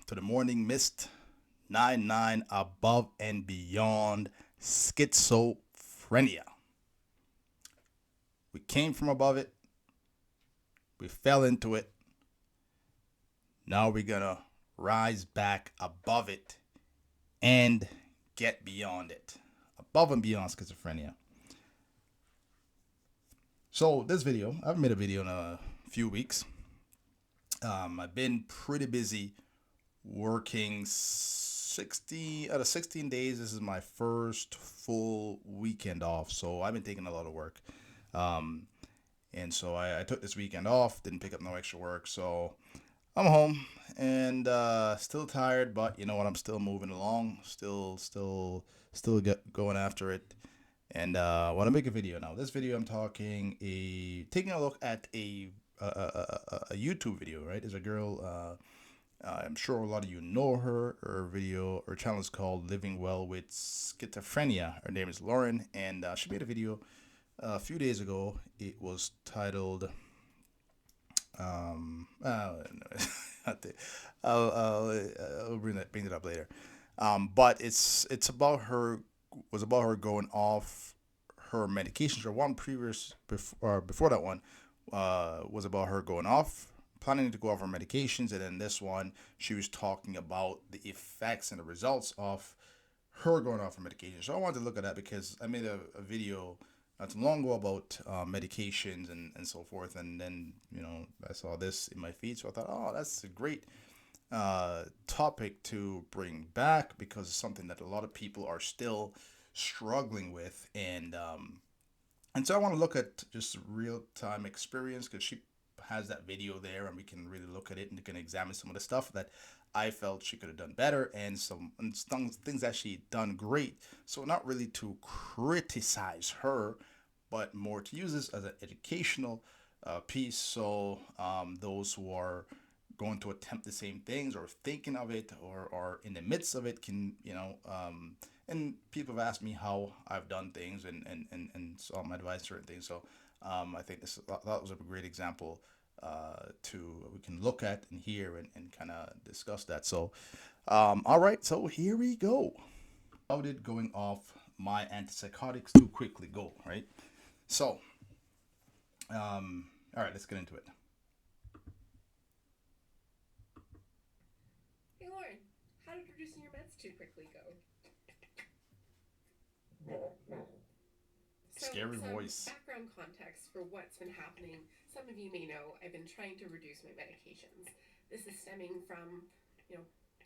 to the morning mist, 99 above and beyond schizophrenia. We came from above it, we fell into it. Now we're gonna rise back above it and get beyond it. Above and beyond schizophrenia. So, this video, I haven't made a video in a few weeks. I've been pretty busy working 60 out of 16 days. This is my first full weekend off, so I've been taking a lot of work. Um, and so I took this weekend off, didn't pick up no extra work, so I'm home and still tired, but you know what? I'm still moving along, still get going after it, and want to make a video now. This video, I'm taking a look at a YouTube video. Right, there's a girl. I'm sure a lot of you know her. Her channel is called Living Well with Schizophrenia. Her name is Lauren, and she made a video a few days ago. It was titled I'll bring it up later. But it's about her was about her going off her medications. Or one previous before that one was about her going off, planning to go off her medications, and then this one she was talking about the effects and the results of her going off her medication. So I wanted to look at that because I made a video not too long ago about medications and so forth. And then, I saw this in my feed. So I thought, oh, that's a great topic to bring back because it's something that a lot of people are still struggling with. And so I want to look at just real time experience because she has that video there and we can really look at it and can examine some of the stuff that I felt she could have done better and some things that she done great. So not really to criticize her, but more to use this as an educational piece. So those who are going to attempt the same things or thinking of it or are in the midst of it can, and people have asked me how I've done things and so I'm advice certain things. So I think that was a great example to we can look at and hear and kind of discuss that. So, all right, so here we go. How did going off my antipsychotics too quickly go? Right. So, all right, let's get into it. Hey Lauren, how did reducing your meds too quickly go? So, Scary some voice. background context for what's been happening. Some of you may know I've been trying to reduce my medications. This is stemming from,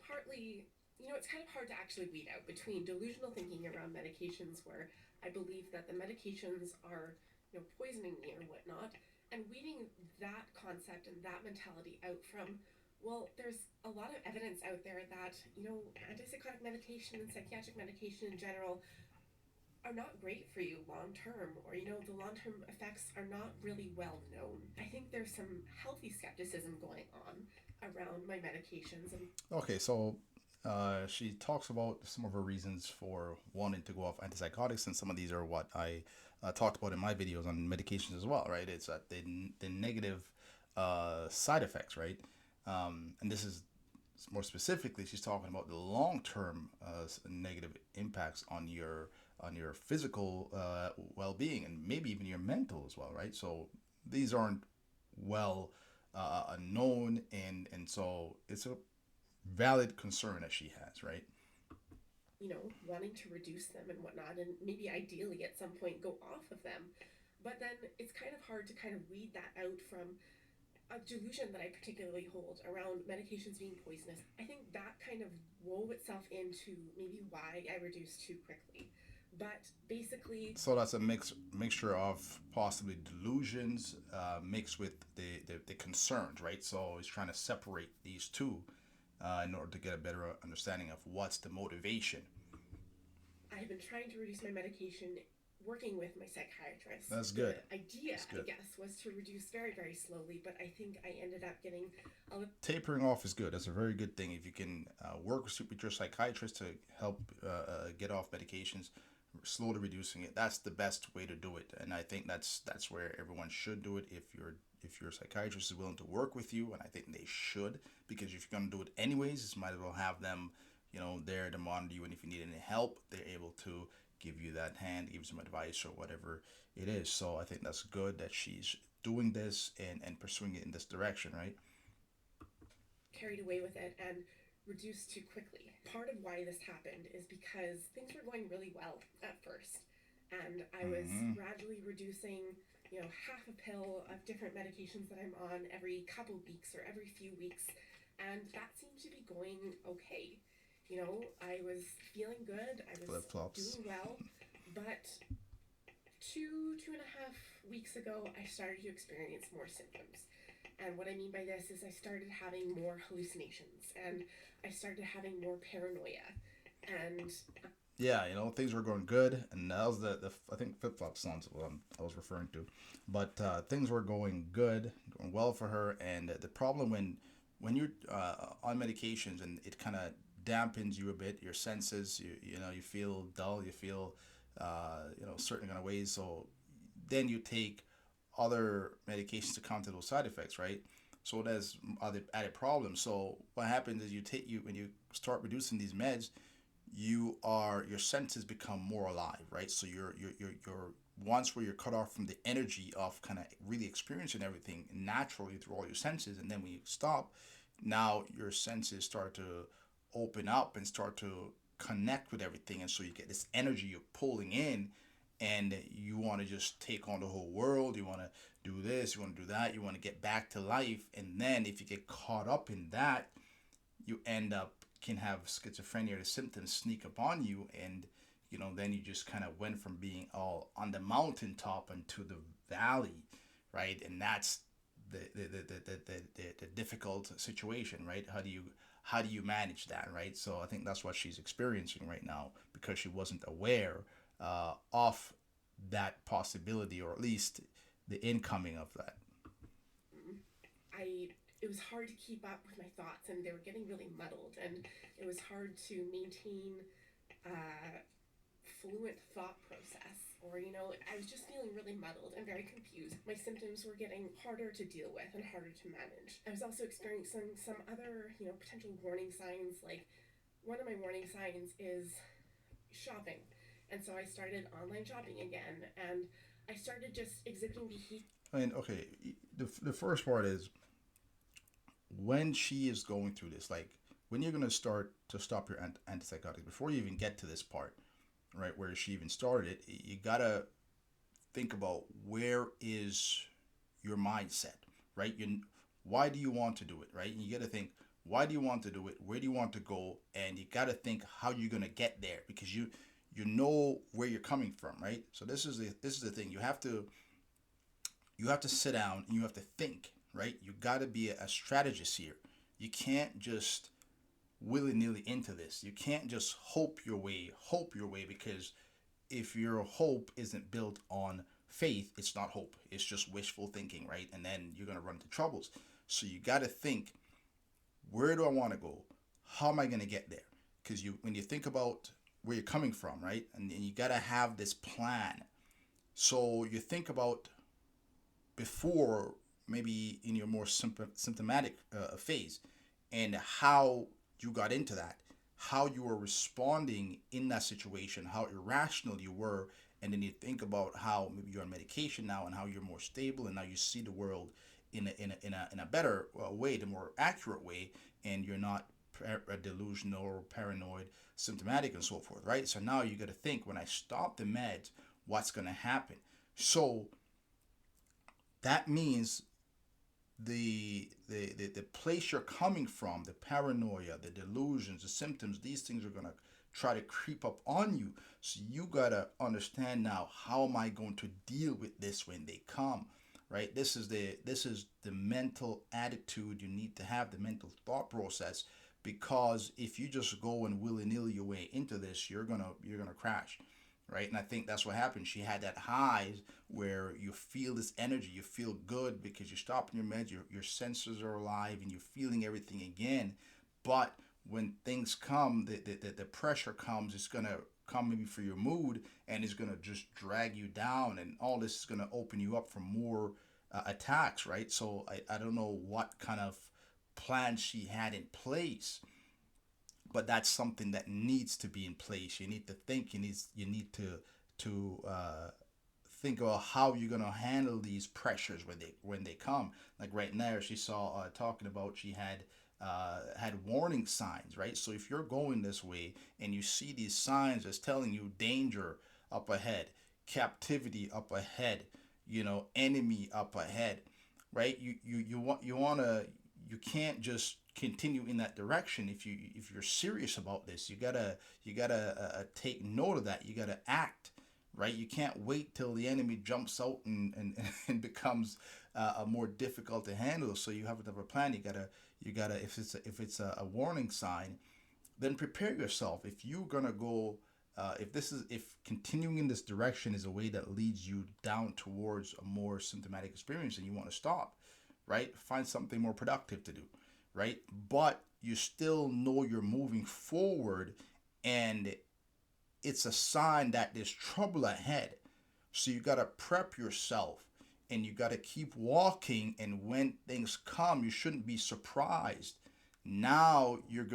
partly, it's kind of hard to actually weed out between delusional thinking around medications where I believe that the medications are, poisoning me or whatnot, and weeding that concept and that mentality out from, well, there's a lot of evidence out there that, antipsychotic medication and psychiatric medication in general are not great for you long term, or the long term effects are not really well known. I think there's some healthy skepticism going on around my medications and Okay, so she talks about some of her reasons for wanting to go off antipsychotics, and some of these are what I talked about in my videos on medications as well, right? It's the negative side effects, right? And this is more specifically, she's talking about the long-term negative impacts on your physical well-being and maybe even your mental as well, right? So these aren't well known, and so it's a valid concern that she has, right? wanting to reduce them and whatnot, and maybe ideally at some point go off of them. But then it's kind of hard to kind of weed that out from a delusion that I particularly hold around medications being poisonous. I think that kind of wove itself into maybe why I reduced too quickly. But basically, So that's a mixture of possibly delusions mixed with the concerns, right? So he's trying to separate these two in order to get a better understanding of what's the motivation. I have been trying to reduce my medication working with my psychiatrist. That's The good. idea, That's I good. guess, was to reduce very, very slowly, but I think I ended up getting a little. Tapering off is good. That's a very good thing. If you can work with your psychiatrist to help get off medications, slowly reducing it, that's the best way to do it. And I think that's where everyone should do it. if your psychiatrist is willing to work with you, and I think they should, because if you're gonna do it anyways, just might as well have them, there to monitor you, and if you need any help, they're able to give you that hand, give you some advice or whatever it is. So I think that's good that she's doing this and pursuing it in this direction, right? Carried away with it and reduced too quickly. Part of why this happened is because things were going really well at first, and I was Mm-hmm. gradually reducing, half a pill of different medications that I'm on every couple weeks or every few weeks, and that seemed to be going okay. I was feeling good, I was Flip flops. doing well, but 2.5 weeks ago, I started to experience more symptoms. And what I mean by this is I started having more hallucinations and I started having more paranoia. And Yeah, things were going good, and that was the I think flip flop sounds what I was referring to, but things were going good, going well for her, and the problem when you're on medications and it kind of dampens you a bit, your senses, you feel dull, you feel certain kind of ways, so then you take other medications to counter those side effects, right? So there's other added problems. So what happens is you when you start reducing these meds, your senses become more alive, right? So you're once where you're cut off from the energy of kind of really experiencing everything naturally through all your senses, and then when you stop, now your senses start to open up and start to connect with everything, and so you get this energy you're pulling in, and you want to just take on the whole world. You want to do this, you want to do that, you want to get back to life, and then if you get caught up in that, you end up can have schizophrenia, the symptoms sneak upon you, and then you just kind of went from being all on the mountaintop into the valley, right? And that's the difficult situation, right? How do you manage that, right? So I think that's what she's experiencing right now, because she wasn't aware of that possibility, or at least the incoming of that. I it was hard to keep up with my thoughts and they were getting really muddled and it was hard to maintain a fluent thought process, or I was just feeling really muddled and very confused. My symptoms were getting harder to deal with and harder to manage. I was also experiencing some other potential warning signs. Like, one of my warning signs is shopping, and so I started online shopping again, and I started just exhibiting behavior. I mean, okay, the first part is when she is going through this, like when you're gonna start to stop your antipsychotics, before you even get to this part, right, where she even started it, you gotta think about where is your mindset, right? Why do you want to do it, right? And you gotta think, why do you want to do it? Where do you want to go? And you gotta think how you're gonna get there, because you know where you're coming from, right? So this is the thing. You have to sit down and you have to think, right? You got to be a strategist here. You can't just willy nilly into this. You can't just hope your way, because if your hope isn't built on faith, it's not hope. It's just wishful thinking, right? And then you're gonna run into troubles. So you got to think, where do I want to go? How am I gonna get there? Because when you think about where you're coming from, right, and you got to have this plan. So you think about before, maybe in your more symptomatic phase, and how you got into that, how you were responding in that situation, how irrational you were, and then you think about how maybe you're on medication now and how you're more stable, and now you see the world in a better way, the more accurate way, and you're not delusional or paranoid, symptomatic, and so forth, right? So now you got to think, when I stop the meds, what's going to happen? So that means the place you're coming from, the paranoia, the delusions, the symptoms, these things are gonna try to creep up on you. So you gotta understand now, how am I going to deal with this when they come? Right? This is the mental attitude you need to have, the mental thought process. Because if you just go and willy nilly your way into this, you're gonna crash, right? And I think that's what happened. She had that highs where you feel this energy, you feel good because you're stopping your meds, your senses are alive, and you're feeling everything again. But when things come, the pressure comes, it's gonna come maybe for your mood, and it's gonna just drag you down, and all this is gonna open you up for more attacks, right? So I don't know what kind of plan she had in place, but that's something that needs to be in place. You need to think. You need to think about how you're gonna handle these pressures when they come. Like right now, she saw talking about she had warning signs, right? So if you're going this way and you see these signs that's telling you danger up ahead, captivity up ahead, enemy up ahead, right? You can't just continue in that direction. If you're serious about this, you gotta take note of that. You gotta act, right? You can't wait till the enemy jumps out and becomes more difficult to handle. So you have to have a plan. You gotta if it's a warning sign, then prepare yourself. If you're gonna go, if continuing in this direction is a way that leads you down towards a more symptomatic experience and you want to stop, right? Find something more productive to do, right? But you still know you're moving forward, and it's a sign that there's trouble ahead. So you got to prep yourself and you got to keep walking. And when things come, you shouldn't be surprised. Now you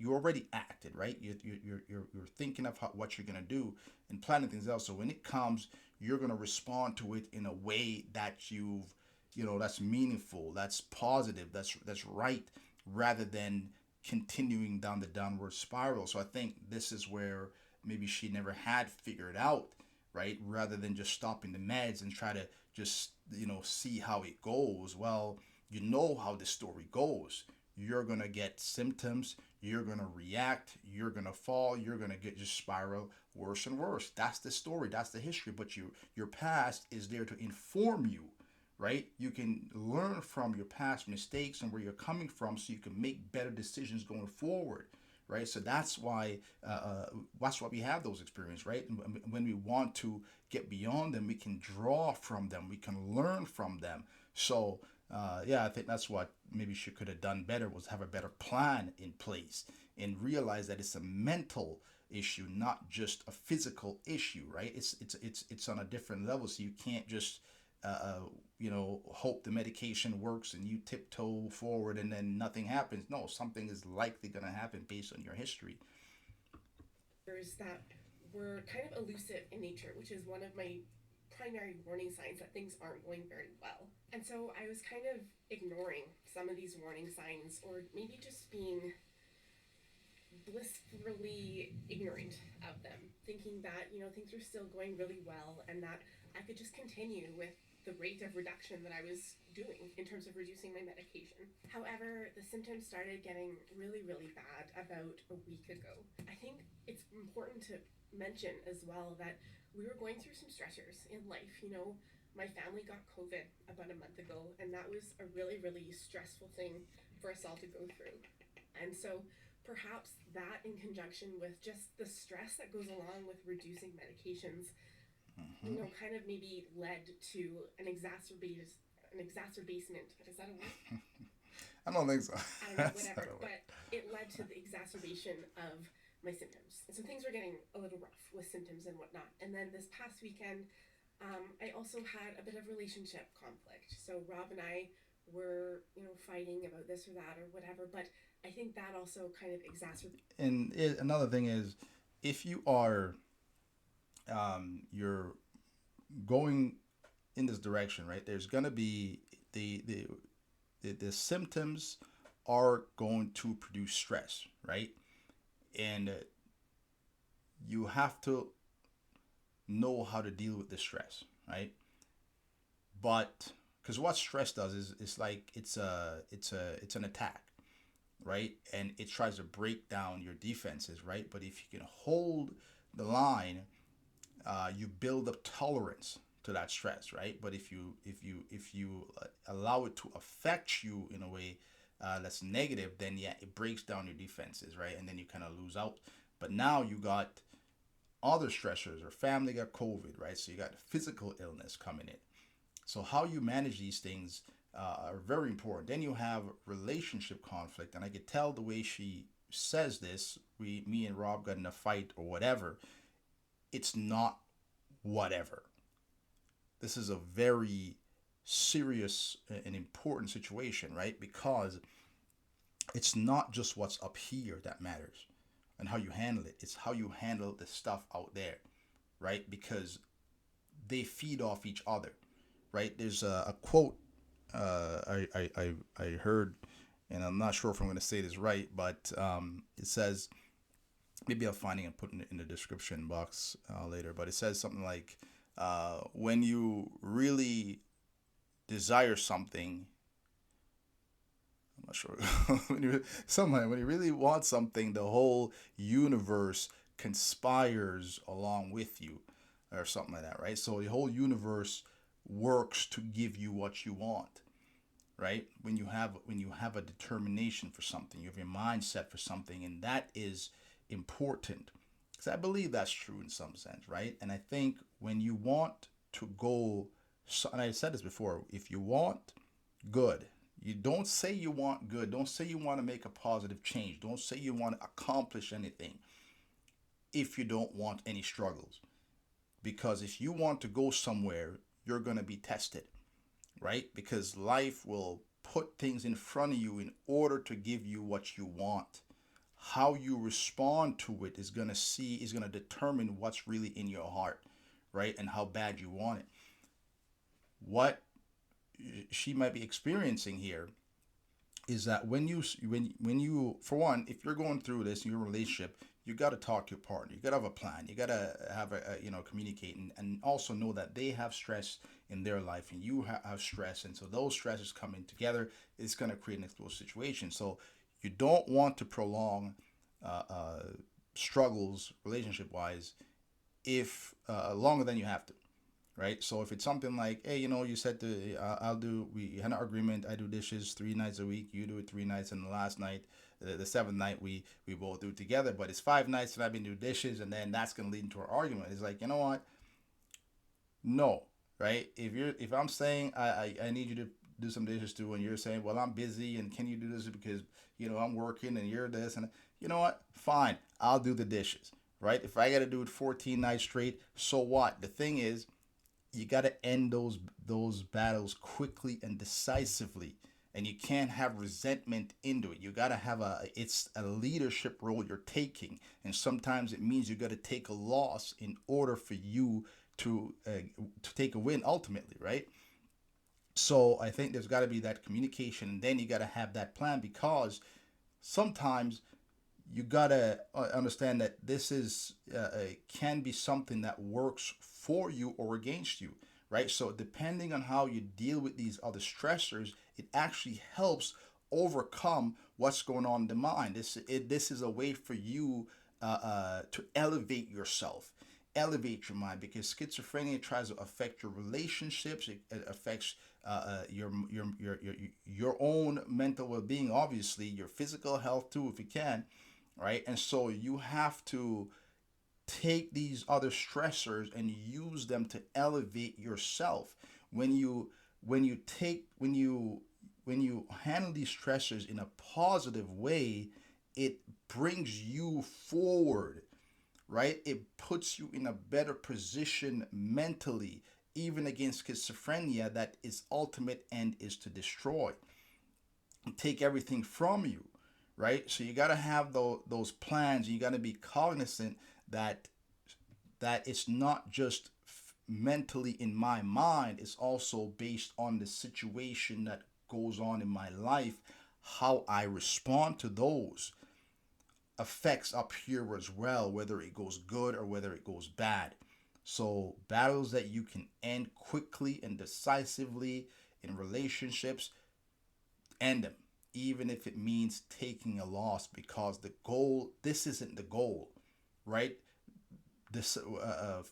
already acted, right? You're thinking of what you're going to do and planning things out. So when it comes, you're going to respond to it in a way that that's meaningful, that's positive, that's right, rather than continuing down the downward spiral. So I think this is where maybe she never had figured out, right? Rather than just stopping the meds and try to just, see how it goes. Well, you know how the story goes. You're going to get symptoms, you're going to react, you're going to fall, you're going to get just spiral worse and worse. That's the story, that's the history, but your past is there to inform you, right? You can learn from your past mistakes and where you're coming from so you can make better decisions going forward, right? So that's why we have those experiences, right? And when we want to get beyond them, we can draw from them, we can learn from them. So yeah, I think that's what maybe she could have done better, was have a better plan in place and realize that it's a mental issue, not just a physical issue, right? It's on a different level. So you can't just hope the medication works and you tiptoe forward and then nothing happens. No, something is likely going to happen based on your history. There's that were kind of elusive in nature, which is one of my primary warning signs that things aren't going very well. And so I was kind of ignoring some of these warning signs, or maybe just being blissfully ignorant of them, thinking that, things were still going really well and that I could just continue with the rate of reduction that I was doing in terms of reducing my medication. However, the symptoms started getting really, really bad about a week ago. I think it's important to mention as well that we were going through some stressors in life. My family got COVID about a month ago, and that was a really, really stressful thing for us all to go through. And so perhaps that in conjunction with just the stress that goes along with reducing medications, Hmm. kind of maybe led to an exacerbation. Is that a word? I don't think so. I don't know, That's not whatever. a word. But it led to the exacerbation of my symptoms. And so things were getting a little rough with symptoms and whatnot. And then this past weekend, I also had a bit of relationship conflict. So Rob and I were, fighting about this or that or whatever. But I think that also kind of exacerbated. And another thing is, if you're going in this direction, right? There's gonna be the symptoms are going to produce stress, right? And you have to know how to deal with the stress, right? But because what stress does is it's like it's an attack, right? And it tries to break down your defenses, right? But if you can hold the line, you build up tolerance to that stress, right? But if you allow it to affect you in a way that's negative, then yeah, it breaks down your defenses, right? And then you kind of lose out. But now you got other stressors, or family got COVID, right? So you got physical illness coming in. So how you manage these things are very important. Then you have relationship conflict, and I could tell the way she says this. Me and Rob got in a fight or whatever. It's not whatever. this is a very serious and important situation, right? Because it's not just what's up here that matters and how you handle it. It's how you handle the stuff out there, right? Because they feed off each other, right? There's a quote I heard, and I'm not sure if I'm going to say this right, but it says, maybe I'll find it and put it in the description box later, but it says something like, when you really desire something, I'm not sure. When you really want something, the whole universe conspires along with you, or something like that, right? So the whole universe works to give you what you want, right? When you have a determination for something, you have your mindset for something, and that is important. Because I believe that's true in some sense, right? And I think when you want to go, and I said this before, if you want good, you don't say you want good. Don't say you want to make a positive change. Don't say you want to accomplish anything if you don't want any struggles. Because if you want to go somewhere, you're going to be tested, right? Because life will put things in front of you in order to give you what you want. How you respond to it is going to determine what's really in your heart, right? And how bad you want it. What she might be experiencing here is that when you for one, if you're going through this in your relationship, you got to talk to your partner. You got to have a plan. You got to have communicate, and also know that they have stress in their life and you have stress, and so those stresses coming together is going to create an explosive situation. So you don't want to prolong uh, uh, struggles relationship wise if longer than you have to, right? So if it's something like, hey, you said to I'll do, we had an agreement. I do dishes 3 nights a week. You do it 3 nights, and the last night, the seventh night, we both do it together. But it's 5 nights that I've been doing dishes, and then that's gonna lead into an argument. It's like, you know what? No, right? If I'm saying I need you to do some dishes too, and you're saying, well, I'm busy, and can you do this because I'm working, and you're this, and you know what? Fine, I'll do the dishes, right? If I got to do it 14 nights straight, so what? The thing is, you got to end those battles quickly and decisively, and you can't have resentment into it. You got to have it's a leadership role you're taking, and sometimes it means you got to take a loss in order for you to take a win ultimately, right? So I think there's got to be that communication, and then you got to have that plan, because sometimes you gotta understand that this is can be something that works for you or against you, right? So depending on how you deal with these other stressors, it actually helps overcome what's going on in the mind. This is a way for you to elevate yourself, elevate your mind, because schizophrenia tries to affect your relationships. It affects your own mental well-being, obviously your physical health too, if you can, right? And so you have to take these other stressors and use them to elevate yourself. When you when you take when you handle these stressors in a positive way, it brings you forward, right? It puts you in a better position mentally, even against schizophrenia, that its ultimate end is to destroy and take everything from you, right? So you got to have those plans. You got to be cognizant that it's not just mentally in my mind, it's also based on the situation that goes on in my life. How I respond to those affects up here as well, whether it goes good or whether it goes bad. So battles that you can end quickly and decisively in relationships, end them, even if it means taking a loss, because the goal, this isn't the goal, right? This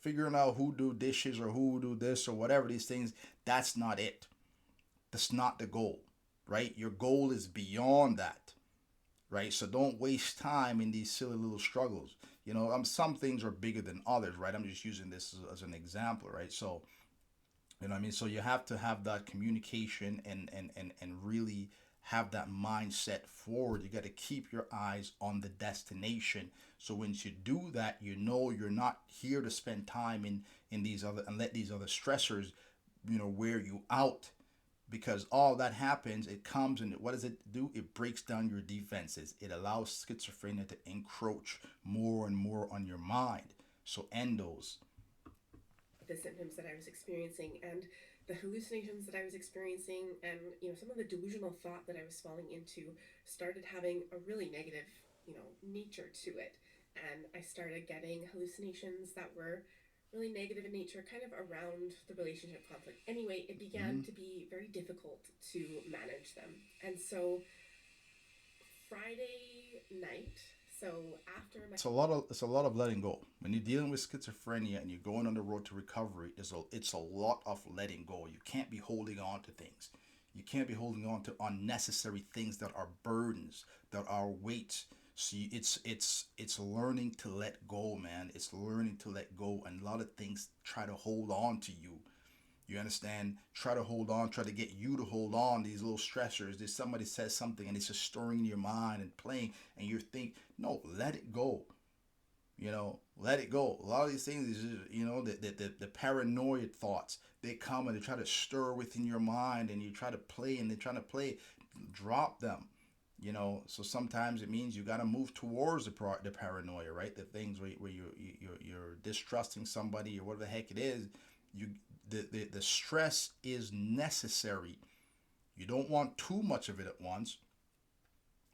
figuring out who do dishes or who do this or whatever these things, that's not it. That's not the goal, right? Your goal is beyond that, right? So don't waste time in these silly little struggles. Some things are bigger than others, right? I'm just using this as an example, right? So what I mean? So you have to have that communication, and really have that mindset forward. You got to keep your eyes on the destination. So once you do that, you're not here to spend time in these other, and let these other stressors wear you out, because all that happens, it comes and what does it do? It breaks down your defenses. It allows schizophrenia to encroach more and more on your mind. So end those. The symptoms that I was experiencing and the hallucinations that I was experiencing, and some of the delusional thought that I was falling into started having a really negative nature to it. And I started getting hallucinations that were really negative in nature, kind of around the relationship conflict. Anyway, it began Mm-hmm. to be very difficult to manage them. And so Friday night, so after my It's a lot of letting go. When you're dealing with schizophrenia and you're going on the road to recovery, it's a lot of letting go. You can't be holding on to things. You can't be holding on to unnecessary things that are burdens, that are weights. So it's learning to let go, man. It's learning to let go, and a lot of things try to hold on to you. You understand? Try to hold on, try to get you to hold on. These little stressors. There's somebody says something and it's just stirring in your mind and playing, and you think, no, let it go. Let it go. A lot of these things is just, the paranoid thoughts. They come and they try to stir within your mind, and you try to play, and they're trying to play. Drop them. So sometimes it means you got to move towards the paranoia, right? The things where you're distrusting somebody or whatever the heck it is. You the stress is necessary. You don't want too much of it at once,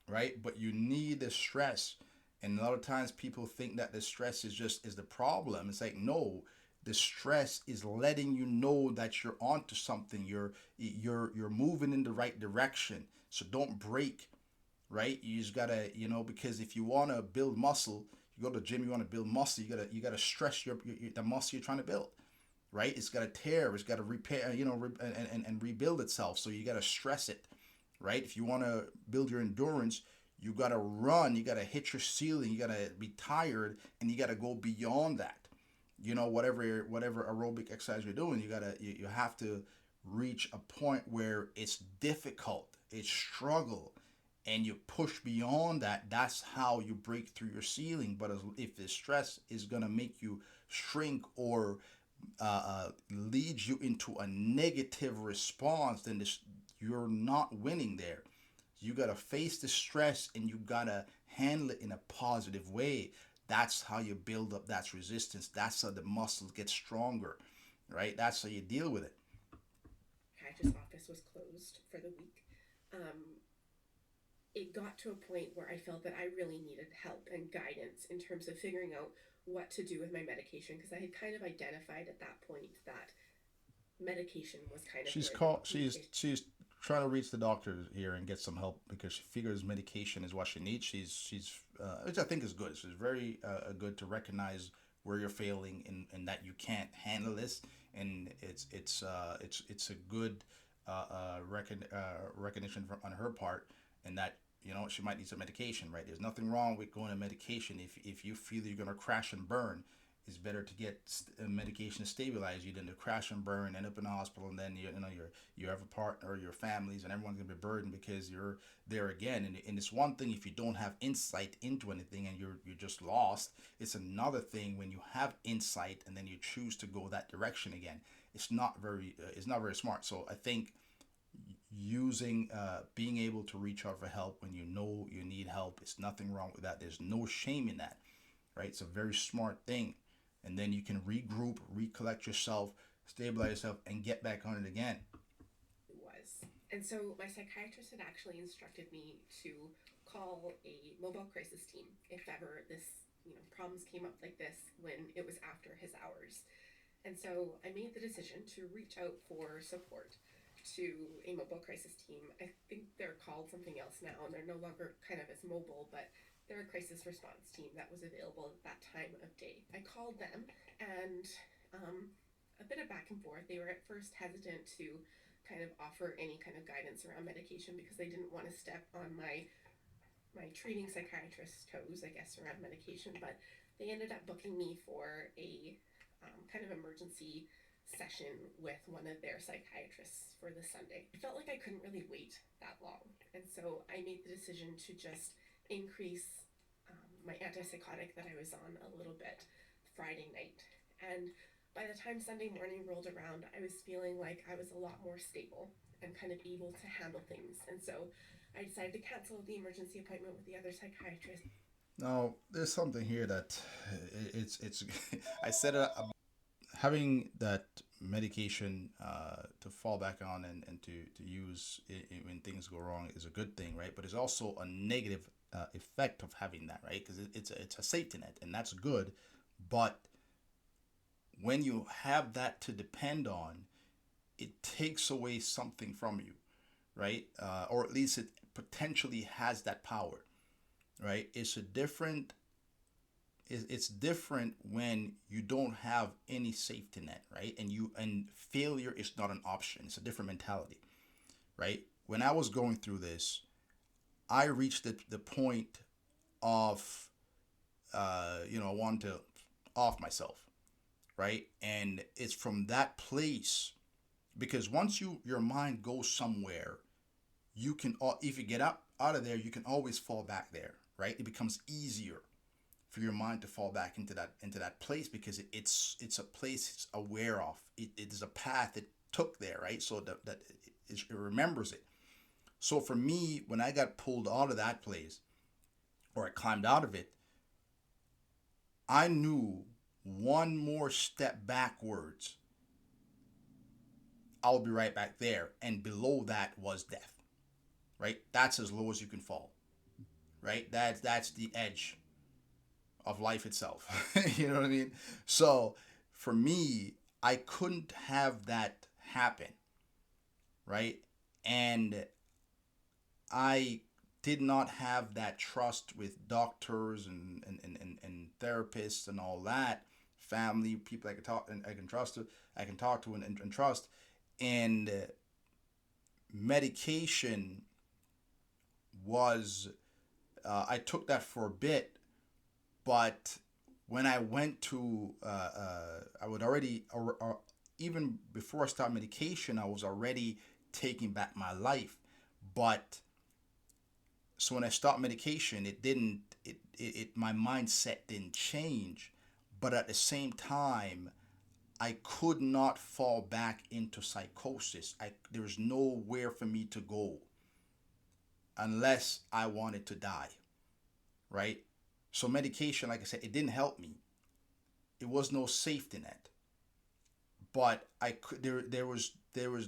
right? But you need the stress. And a lot of times people think that the stress is the problem. It's like, no, the stress is letting you know that you're onto something. You're moving in the right direction. So don't break, right? You just gotta, because if you wanna build muscle, you go to the gym, you wanna build muscle, you gotta stress the muscle you're trying to build, right? It's got to tear, it's got to repair, and rebuild itself. So you got to stress it, right? If you want to build your endurance, you got to run, you got to hit your ceiling, you got to be tired, and you got to go beyond that. Whatever aerobic exercise you're doing, you have to reach a point where it's difficult, it's struggle, and you push beyond that. That's how you break through your ceiling. But if the stress is gonna make you shrink or leads you into a negative response, then you're not winning there. You got to face the stress and you got to handle it in a positive way. That's how you build up that resistance. That's how the muscles get stronger, right? That's how you deal with it. psychiatrist's office was closed for the week. Um, it got to a point where I felt that I really needed help and guidance in terms of figuring out what to do with my medication, because I had kind of identified at that point that medication was kind of She's where the called. the She's trying to reach the doctor here and get some help because she figures medication is what she needs. Which I think is good. It's very good to recognize where you're failing and that you can't handle this, and it's a good recognition on her part, and that she might need some medication. Right? There's nothing wrong with going to medication if you feel you're gonna crash and burn. It's better to get medication to stabilize you than to crash and burn, end up in the hospital, and then you have a partner or your families, and everyone's gonna be burdened because you're there again. And it's one thing if you don't have insight into anything and you're just lost. It's another thing when you have insight and then you choose to go that direction again. It's not very smart. So I think using being able to reach out for help when you know you need help, it's nothing wrong with that. There's no shame in that, right? It's a very smart thing. And then you can regroup, recollect yourself, stabilize yourself, and get back on it again. was. And so my psychiatrist had actually instructed me to call a mobile crisis team if ever this, problems came up like this when it was after his hours. And so I made the decision to reach out for support to a mobile crisis team. I think they're called something else now, and they're no longer kind of as mobile, but they're a crisis response team that was available at that time of day. I called them, and a bit of back and forth. They were at first hesitant to kind of offer any kind of guidance around medication because they didn't want to step on my treating psychiatrist's toes, I guess, around medication. But they ended up booking me for a kind of emergency session with one of their psychiatrists for the Sunday. I felt like I couldn't really wait that long. And so I made the decision to just increase my antipsychotic that I was on a little bit Friday night. And By the time Sunday morning rolled around, I was feeling like I was a lot more stable and kind of able to handle things. And so I decided to cancel the emergency appointment with the other psychiatrist. Now, there's something here that it's I said having that medication to fall back on and to use when things go wrong is a good thing, right? But there's also a negative effect of having that, right? Because it's a safety net, and that's good. But when you have that to depend on, it takes away something from you, right? Or at least it potentially has that power, right? It's different when you don't have any safety net, right? And failure is not an option. It's a different mentality, right? When I was going through this, I reached the point of I wanted to off myself, right? And it's from that place, because once your mind goes somewhere, you can, if you get up out of there, you can always fall back there, right? It becomes easier for your mind to fall back into that place, because it's a place it's aware of. It is a path it took there, right? So that it remembers it. So for me, when I got pulled out of that place, or I climbed out of it, I knew one more step backwards, I'll be right back there, and below that was death, right? That's as low as you can fall, right? That's the edge of life itself. You know what I mean? So for me, I couldn't have that happen, right? And I did not have that trust with doctors and therapists and all that, family, people I can talk and I can trust to, I can talk to and trust. And medication was, I took that for a bit, but when I went to, I would already, even before I started medication, I was already taking back my life. But so when I stopped medication, it didn't, my mindset didn't change. But at the same time, I could not fall back into psychosis. There was nowhere for me to go unless I wanted to die, right? So medication, like I said, it didn't help me. It was no safety net. But I could, there was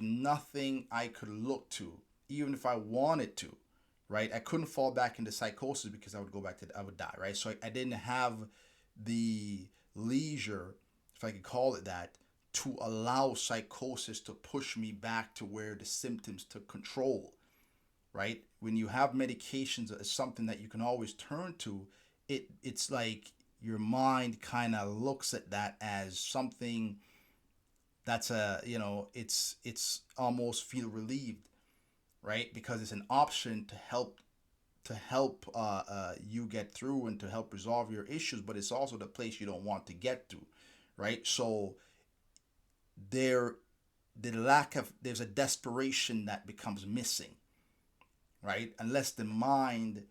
nothing I could look to, even if I wanted to, right? I couldn't fall back into psychosis because I would go back to, I would die, right? So I didn't have the leisure, if I could call it that, to allow psychosis to push me back to where the symptoms took control, right? When you have medications as something that you can always turn to, it's like your mind kind of looks at that as something that's a, it's almost feel relieved, right? Because it's an option to help you get through and to help resolve your issues, but it's also the place you don't want to get to, right? So there, there's a desperation that becomes missing, right? Unless the mind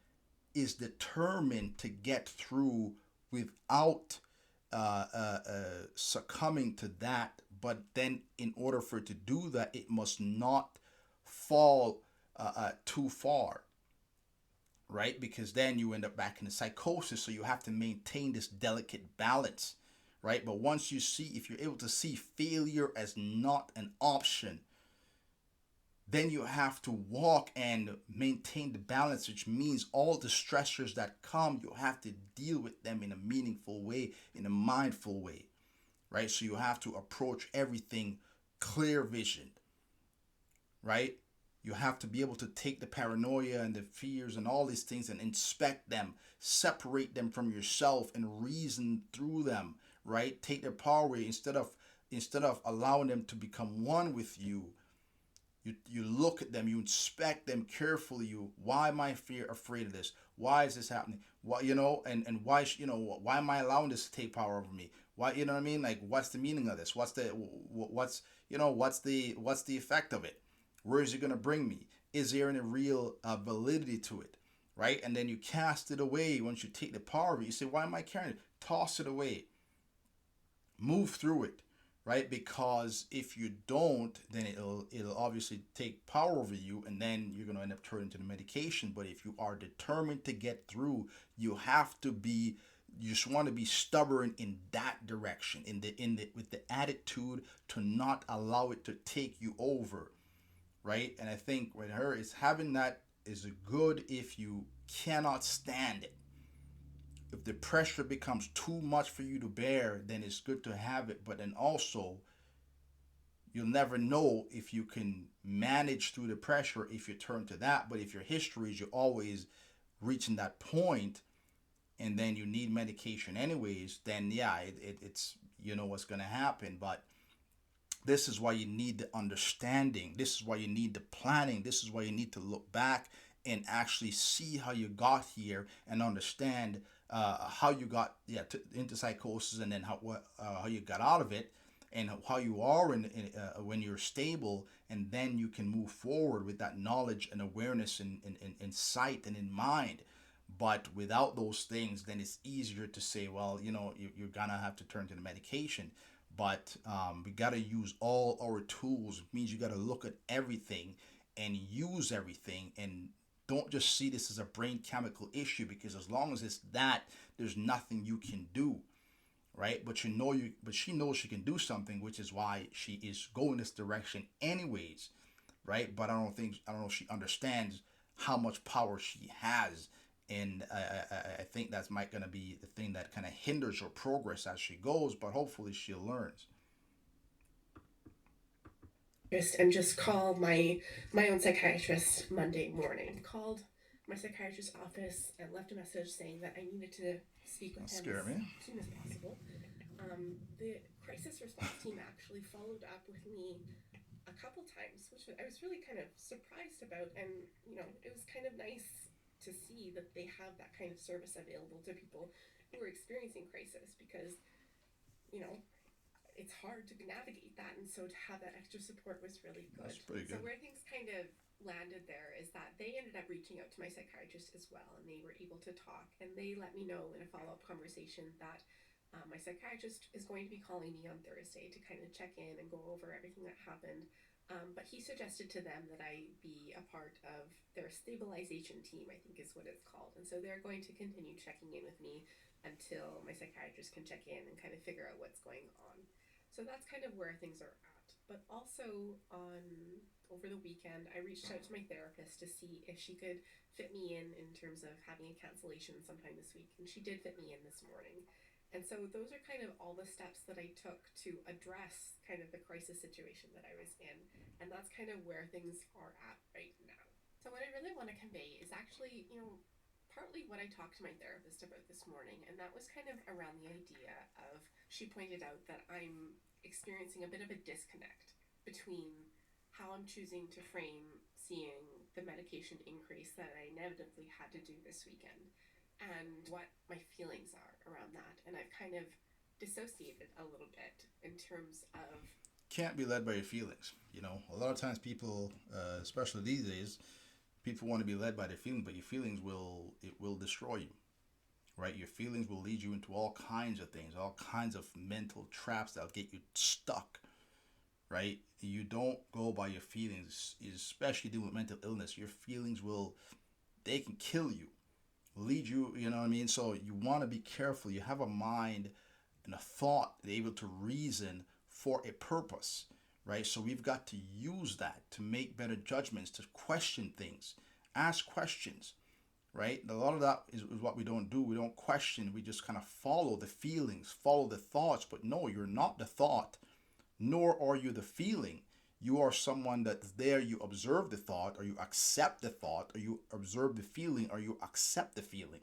is determined to get through without succumbing to that. But then, in order for it to do that, it must not fall too far, right? Because then you end up back in the psychosis. So you have to maintain this delicate balance, right? But once you see, if you're able to see failure as not an option, then you have to walk and maintain the balance, which means all the stressors that come, you have to deal with them in a meaningful way, in a mindful way, right? So you have to approach everything clear visioned, right? You have to be able to take the paranoia and the fears and all these things and inspect them, separate them from yourself and reason through them, right? Take their power away instead of allowing them to become one with you. You look at them, you inspect them carefully. Why am I afraid of this? Why is this happening? Why, and why, why am I allowing this to take power over me? Why, you know what I mean? Like, what's the meaning of this? What's the effect of it? Where is it going to bring me? Is there any real validity to it? Right? And then you cast it away. Once you take the power of it, you say, why am I carrying it? Toss it away. Move through it. right? Because if you don't, then it'll obviously take power over you, and then you're gonna end up turning to the medication. But if you are determined to get through, you have to be. You just want to be stubborn in that direction, in the with the attitude to not allow it to take you over, right? And I think with her is having that is good if you cannot stand it. If the pressure becomes too much for you to bear, then it's good to have it. But then also, you'll never know if you can manage through the pressure if you turn to that. But if your history is you're always reaching that point and then you need medication anyways, then yeah, it's you know what's going to happen. But this is why you need the understanding. This is why you need the planning. This is why you need to look back and actually see how you got here and understand how you got into psychosis, and then how you got out of it, and how you are when you're stable, and then you can move forward with that knowledge and awareness in sight and in mind. But without those things, then it's easier to say, well, you're gonna have to turn to the medication. But we gotta use all our tools. It means you gotta look at everything and use everything, and don't just see this as a brain chemical issue, because as long as it's that, there's nothing you can do, right? But she knows she can do something, which is why she is going this direction anyways, right? But I don't know if she understands how much power she has, and I think that's might gonna be the thing that kind of hinders her progress as she goes. But hopefully she learns. And just call my own psychiatrist Monday morning. Called my psychiatrist's office and left a message saying that I needed to speak with Don't him scare as me. soon as possible. The crisis response team actually followed up with me a couple times, which I was really kind of surprised about. And, it was kind of nice to see that they have that kind of service available to people who are experiencing crisis, because, you know, it's hard to navigate that. And so to have that extra support was really That's good. pretty So good. where things kind of landed there is that they ended up reaching out to my psychiatrist as well, and they were able to talk, and they let me know in a follow-up conversation that my psychiatrist is going to be calling me on Thursday to kind of check in and go over everything that happened. But he suggested to them that I be a part of their stabilization team, I think is what it's called. And so they're going to continue checking in with me until my psychiatrist can check in and kind of figure out what's going on. So that's kind of where things are at. But also on over the weekend, I reached out to my therapist to see if she could fit me in terms of having a cancellation sometime this week, and she did fit me in this morning. And so those are kind of all the steps that I took to address kind of the crisis situation that I was in, and that's kind of where things are at right now. So what I really want to convey is actually, partly what I talked to my therapist about this morning, and that was kind of around the idea of, she pointed out that I'm experiencing a bit of a disconnect between how I'm choosing to frame seeing the medication increase that I inevitably had to do this weekend, and what my feelings are around that. And I've kind of dissociated a little bit in terms of, Can't be led by your feelings. A lot of times people, especially these days, people want to be led by their feelings, but your feelings will destroy you, right? Your feelings will lead you into all kinds of things, all kinds of mental traps that'll get you stuck, right? You don't go by your feelings, especially dealing with mental illness. Your feelings they can kill you, lead you, you know what I mean? So you want to be careful. You have a mind and a thought, able to reason for a purpose, right? So we've got to use that to make better judgments, to question things, ask questions, right? A lot of that is what we don't do. We don't question. We just kind of follow the feelings, follow the thoughts. But no, you're not the thought, nor are you the feeling. You are someone that's there. You observe the thought, or you accept the thought, or you observe the feeling, or you accept the feeling,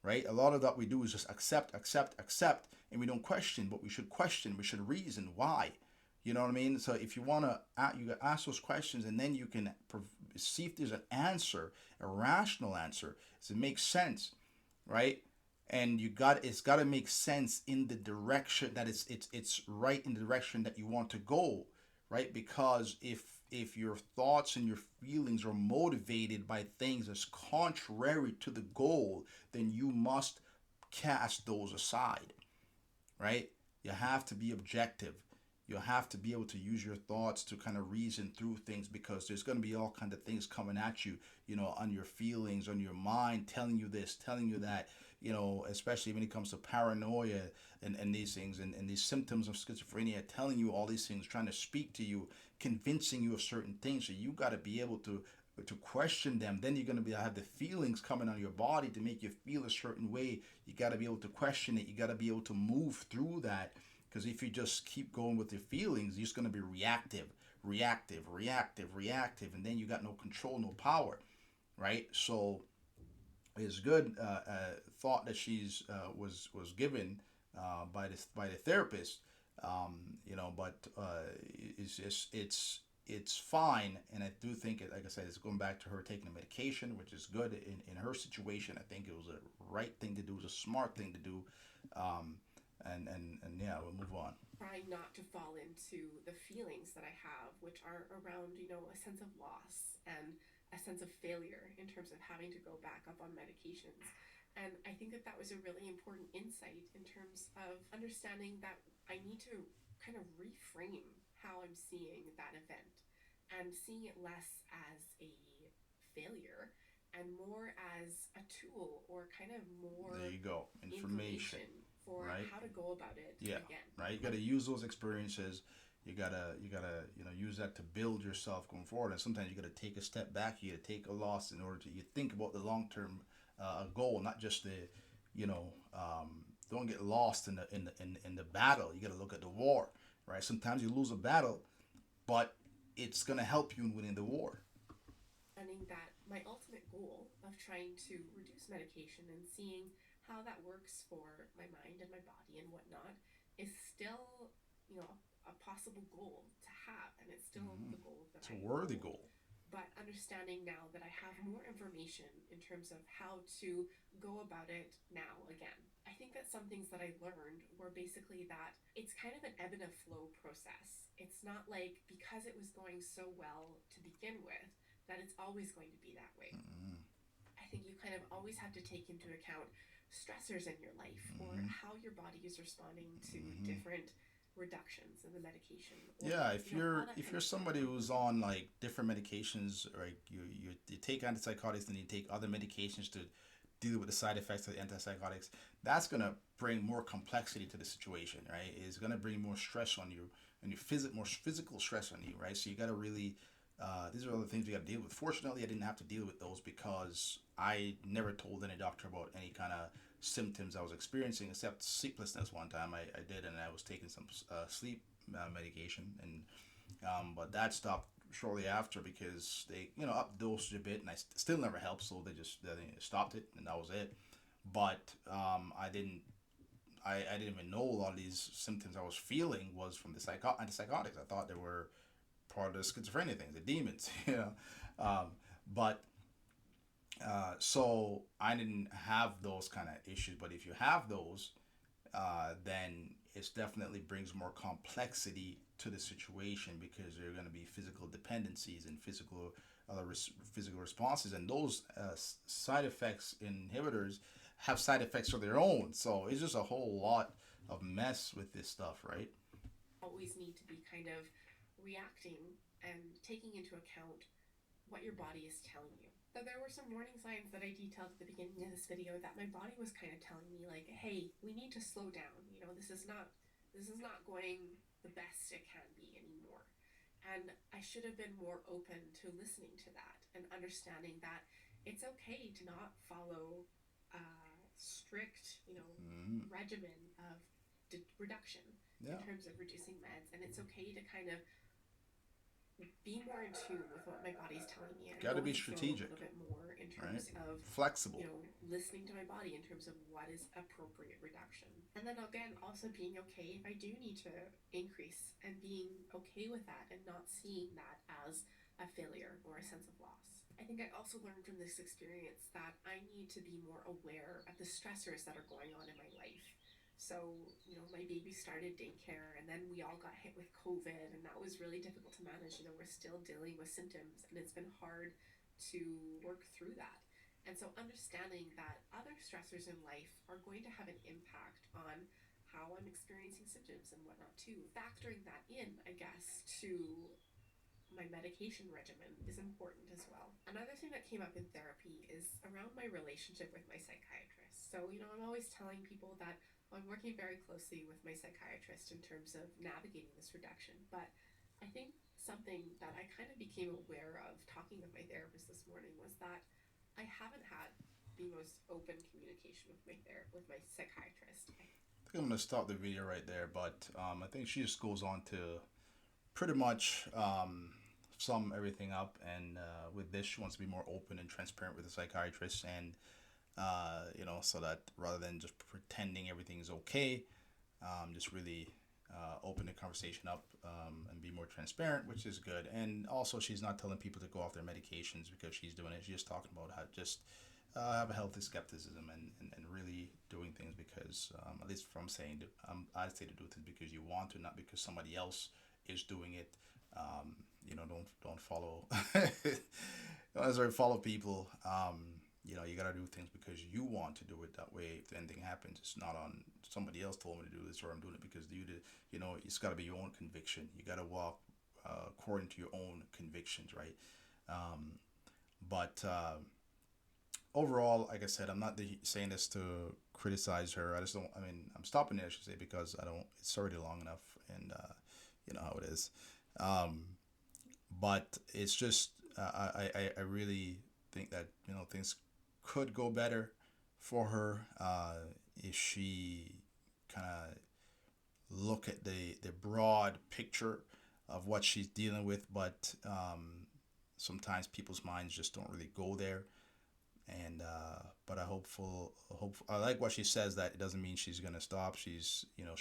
right? A lot of that we do is just accept, accept, accept, and we don't question. But we should question. We should reason why. You know what I mean? So if you want to, you ask those questions, and then you can see if there's an answer, a rational answer. Does it make sense, right? And it's got to make sense in the direction that it's right in the direction that you want to go, right? Because if your thoughts and your feelings are motivated by things that's contrary to the goal, then you must cast those aside, right? You have to be objective. You'll have to be able to use your thoughts to kind of reason through things, because there's going to be all kind of things coming at you, on your feelings, on your mind, telling you this, telling you that, especially when it comes to paranoia and these things, and these symptoms of schizophrenia, telling you all these things, trying to speak to you, convincing you of certain things. So you got to be able to question them. Then you're going to be have the feelings coming on your body to make you feel a certain way. You got to be able to question it. You got to be able to move through that, because if you just keep going with your feelings, you're just going to be reactive, reactive, reactive, reactive, and then you got no control, no power, right? So it's good thought that she's was given by the therapist, but it's fine, and I do think it, like I said, it's going back to her taking the medication, which is good in her situation. I think it was a right thing to do, it was a smart thing to do, um, and yeah, we'll move on. Trying not to fall into the feelings that I have, which are around, a sense of loss and a sense of failure in terms of having to go back up on medications. And I think that that was a really important insight in terms of understanding that I need to kind of reframe how I'm seeing that event and seeing it less as a failure and more as a tool or kind of There more you go, information, information for right? how to go about it Yeah, again. right. You got to use those experiences. You gotta use that to build yourself going forward. And sometimes you got to take a step back. You got to take a loss in order to you think about the long term goal, not just the don't get lost in the battle. You got to look at the war, right? Sometimes you lose a battle, but it's gonna help you in winning the war. Understanding that my ultimate goal of trying to reduce medication and seeing how that works for my mind and my body and whatnot is still, a possible goal to have, and it's still Mm-hmm. the goal that It's a I worthy hold. goal. But understanding now that I have more information in terms of how to go about it now again. I think that some things that I learned were basically that it's kind of an ebb and a flow process. It's not like because it was going so well to begin with that it's always going to be that way. Mm-hmm. I think you kind of always have to take into account stressors in your life or Mm-hmm. how your body is responding to Mm-hmm. different reductions in the medication or, Yeah, if all you're that if kind you're of stuff. somebody who's on like different medications, right? You take antipsychotics and you take other medications to deal with the side effects of the antipsychotics. That's gonna bring more complexity to the situation, right? It's gonna bring more stress on you, and more physical stress on you, right? So you gotta really these are all the things you got to deal with. Fortunately, I didn't have to deal with those because I never told any doctor about any kind of symptoms I was experiencing, except sleeplessness. One time I did, and I was taking some sleep medication, and but that stopped shortly after because they up dosed a bit, and I still never helped, so they stopped it, and that was it. But I didn't even know a lot of these symptoms I was feeling was from the antipsychotics. I thought they were part of the schizophrenia thing, the demons, But so I didn't have those kind of issues. But if you have those, then it definitely brings more complexity to the situation, because there are going to be physical dependencies and physical responses, and those side effects inhibitors have side effects of their own. So it's just a whole lot of mess with this stuff, right? Always need to be kind of reacting and taking into account what your body is telling you. So there were some warning signs that I detailed at the beginning of this video that my body was kind of telling me like, hey, we need to slow down. This is not going the best it can be anymore. And I should have been more open to listening to that and understanding that it's okay to not follow a strict, Mm-hmm. regimen of reduction in Yeah, terms of reducing meds. And it's okay to kind of be more in tune with what my body's telling me and got go to be with the flow a little strategic, bit more in right? terms of Flexible. listening to my body in terms of what is appropriate reduction. And then again, also being okay if I do need to increase and being okay with that and not seeing that as a failure or a sense of loss. I think I also learned from this experience that I need to be more aware of the stressors that are going on in my life. So, my baby started daycare and then we all got hit with COVID, and that was really difficult to manage. We're still dealing with symptoms and it's been hard to work through that. And so understanding that other stressors in life are going to have an impact on how I'm experiencing symptoms and whatnot too. Factoring that in, I guess, to my medication regimen is important as well. Another thing that came up in therapy is around my relationship with my psychiatrist. So, I'm always telling people that I'm working very closely with my psychiatrist in terms of navigating this reduction. But I think something that I kind of became aware of talking with my therapist this morning was that I haven't had the most open communication with with my psychiatrist. I think I'm gonna stop the video right there, but I think she just goes on to pretty much sum everything up, and with this, she wants to be more open and transparent with the psychiatrist, and so that rather than just pretending everything's okay, just really open the conversation up and be more transparent, which is good. And also, she's not telling people to go off their medications because she's doing it. She's just talking about how just have a healthy skepticism, and really doing things because, at least from saying, I say to do things because you want to, not because somebody else is doing it. Don't follow, don't necessarily follow people. You gotta do things because you want to do it. That way, if anything happens, it's not on somebody else told me to do this, or I'm doing it because you did. It's got to be your own conviction. You gotta walk according to your own convictions, right? But overall, like I said, I'm not saying this to criticize her. I just don't. I mean, I'm stopping there, I should say, because I don't. It's already long enough, and you know how it is. Um, but it's just I really think that things could go better for her if she kind of look at the broad picture of what she's dealing with. But sometimes people's minds just don't really go there. And but hope I like what she says, that it doesn't mean she's gonna stop. She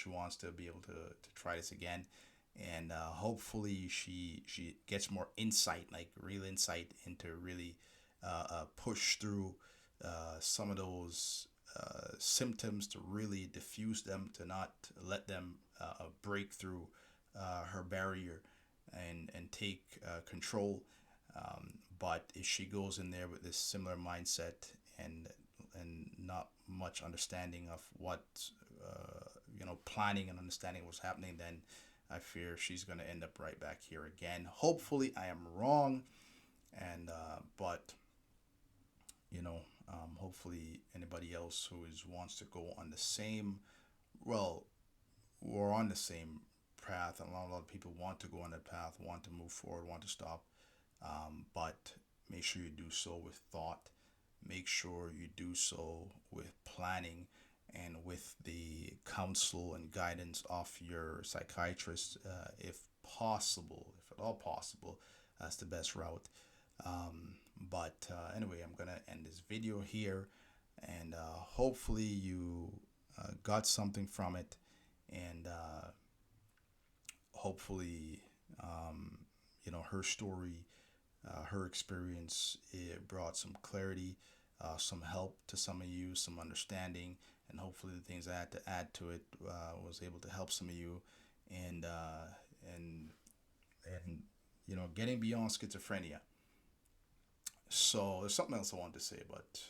wants to be able to try this again, and hopefully she gets more insight, like real insight, into really push through some of those symptoms, to really diffuse them, to not let them break through her barrier, and take control. But if she goes in there with this similar mindset, and not much understanding of what planning and understanding what's happening, then I fear she's going to end up right back here again. Hopefully, I am wrong, and but hopefully anybody else wants to go on the same, well, we're on the same path. A lot of people want to go on that path, want to move forward, want to stop. But make sure you do so with thought. Make sure you do so with planning, and with the counsel and guidance of your psychiatrist, if possible, if at all possible. That's the best route. But anyway, I'm gonna end this video here, and hopefully you got something from it, and hopefully her story, her experience, it brought some clarity, some help to some of you, some understanding, and hopefully the things I had to add to it was able to help some of you, and and getting beyond schizophrenia. So there's something else I wanted to say, but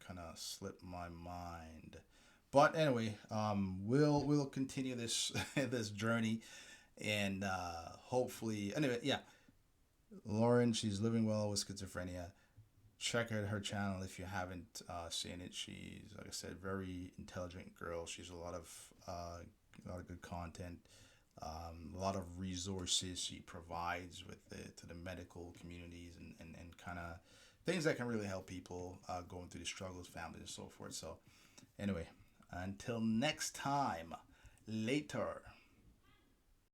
kind of slipped my mind. But anyway, we'll continue this this journey, and hopefully, anyway, yeah. Lauren, she's living well with schizophrenia. Check out her channel if you haven't seen it. She's, like I said, very intelligent girl. She's a lot of good content, a lot of resources she provides to the medical communities, and kind of things that can really help people going through the struggles, families, and so forth. So, anyway, until next time, later.